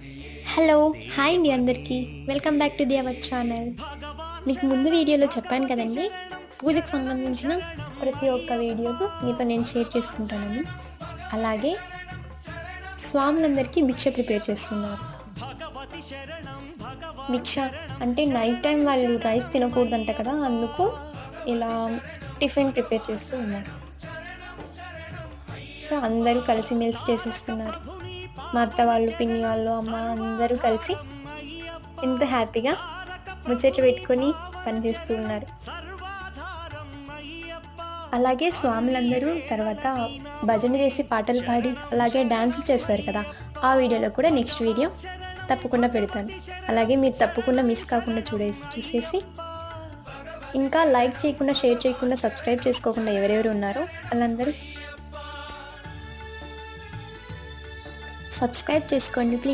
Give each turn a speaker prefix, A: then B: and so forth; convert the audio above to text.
A: Hello hi అండి అందరికీ welcome back to the our channel. మీకు ముందు వీడియోలో చెప్పాను కదండి, పూజకు సంబంధించిన ప్రతి ఒక్క వీడియోను మీతో నేను షేర్ చేసుకుంటానని. అలాగే స్వాములందరికీ భిక్ష ప్రిపేర్ చేస్తున్నారు. భిక్ష అంటే నైట్ టైం వాళ్ళు రైస్ తినకూడదంట కదా, అందుకు ఇలా టిఫిన్ ప్రిపేర్ చేస్తూ ఉన్నారు. సో అందరూ కలిసిమెలిసి చేసేస్తున్నారు. మా అత్త వాళ్ళు, పిన్ని వాళ్ళు, అమ్మ అందరూ కలిసి ఎంతో హ్యాపీగా ముచ్చట్లు పెట్టుకొని పనిచేస్తూ ఉన్నారు. అలాగే స్వాములందరూ తర్వాత భజన చేసి పాటలు పాడి అలాగే డ్యాన్స్ చేస్తారు కదా, ఆ వీడియోలో కూడా నెక్స్ట్ వీడియో తప్పకుండా పెడతాను. అలాగే మీరు తప్పకుండా మిస్ కాకుండా చూసేసి ఇంకా లైక్ చేయకుండా, షేర్ చేయకుండా, సబ్స్క్రైబ్ చేసుకోకుండా ఎవరెవరు ఉన్నారో వాళ్ళందరూ సబ్స్క్రైబ్ చేసుకోండి ప్లీజ్.